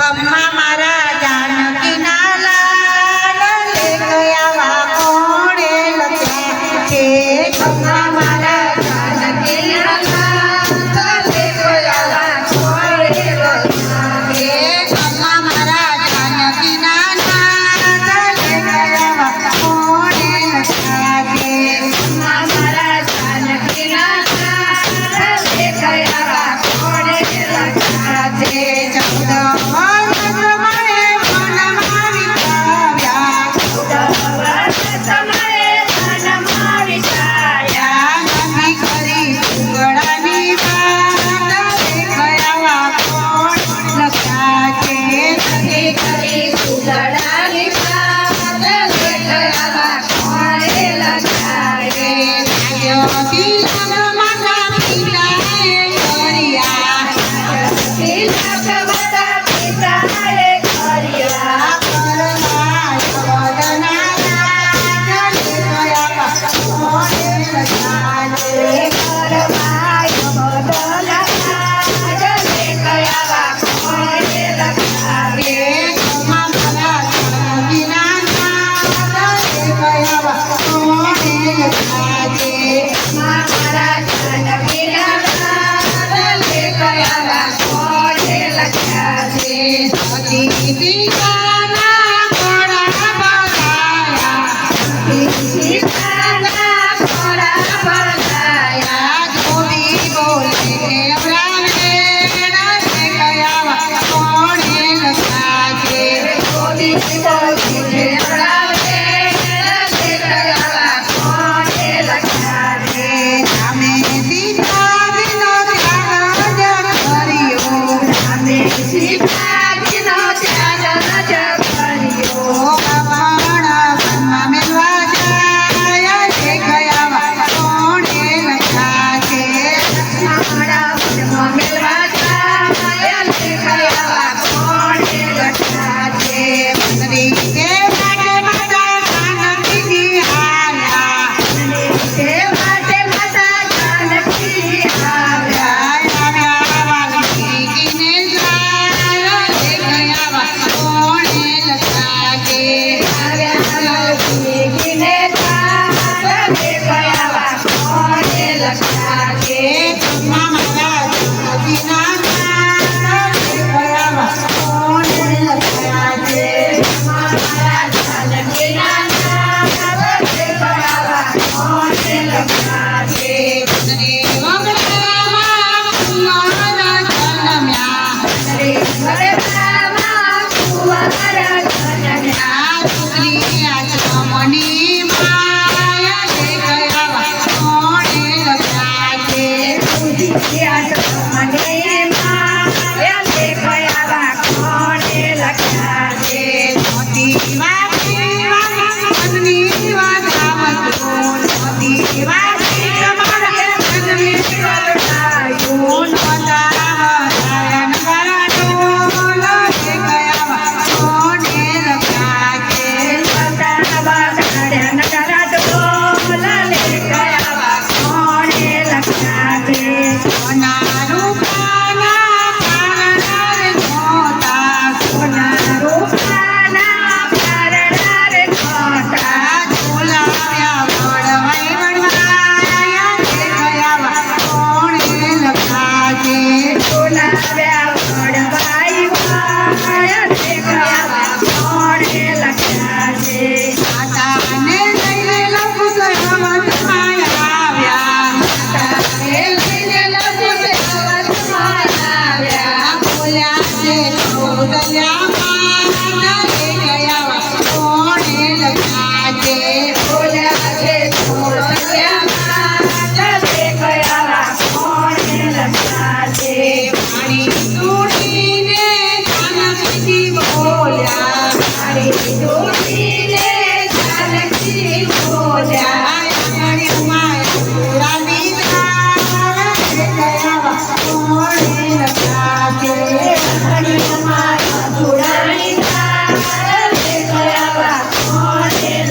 ગમ્મા મારા જાનકી ના લાલ લે ગયા કોણે લખ્યા છે ગમ્મા મારા જાનકી ના લાલ લે ગયા કોણે લખ્યા છે ગમ્મા મારા જાનકી ના લાલ લે ગયા કોણે લખ્યા છે ગમ્મા મારા જાનકી ના લાલ લે ગયા કોણે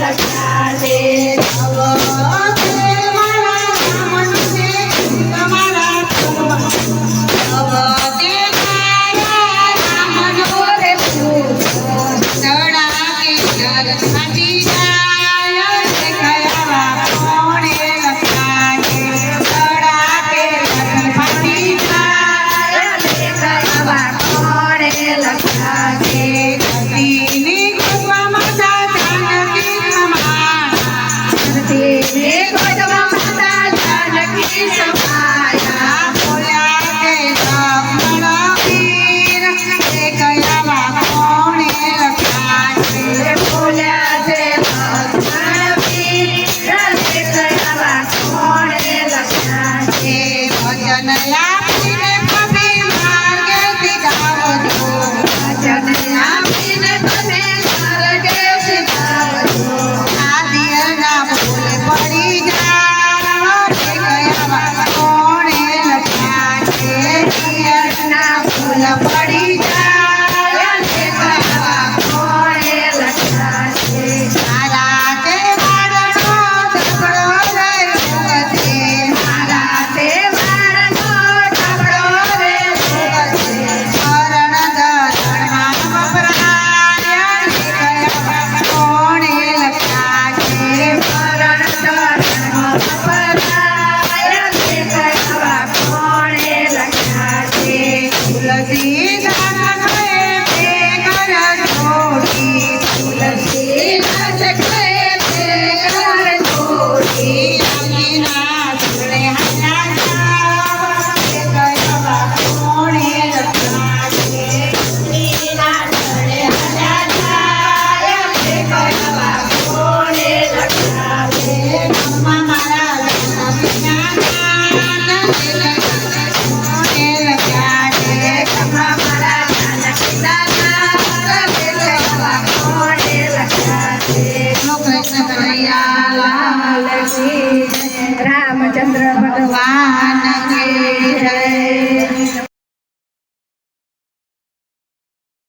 લખ્યા છે લખ્યા છે. ધરતીની ગોદમાં માતા જાનકી સમાયા. ધરતીની ગોદમાં માતા જાનકી સમાયા. બોલ્યા તે લક્ષ્મણ વીર, તે કયા કોણે લખ્યા છે. બોલ્યા છે લક્ષ્મણ વીર, રસે કયા કોણે લખ્યા છે. વચન આપીને કભી માર્ગેથી ગાવજો. વચન આપીને તમે માર્ગે સિધાવજો. આ દિયરના ફૂલ પડી જાય, તે કયા કોણે લખ્યા છે. દિયરના ફૂલ પડી જાય, તે કયા કોણે લખ્યા છે. મારા તહેવારનો ઝઘડો રહ્યો છે. મારા તહેવારનો ઢબળો રહેલો છે. શરણ દર્શનમાં વપરાય, તે કયા કોણે લખ્યા છે. શરણ દર્શનમાં વપરાય, તે કયા કોણે લખ્યા છે. તુલસીદાસ કહે તે કર જોડી. તુલસીદાસ કહે તે કર જોડી. રામજીના સુરે હૈયા જાવ, તે કયા કોણે લખ્યા છે. તુલસીના ચરણે હલ્યા જાય, તે કયા કોણે લખ્યા છે. બ્રહ્મા મારા જાનકીના ગાન, તે કયા કોણે લખ્યા છે. મારા જાનકી દાદા, તે કયા કોણે લખ્યા છે. કૃષ્ણ કનૈયા લાલ લાલ કી જય. રામચંદ્ર ભગવાન ભગવાન કે જય.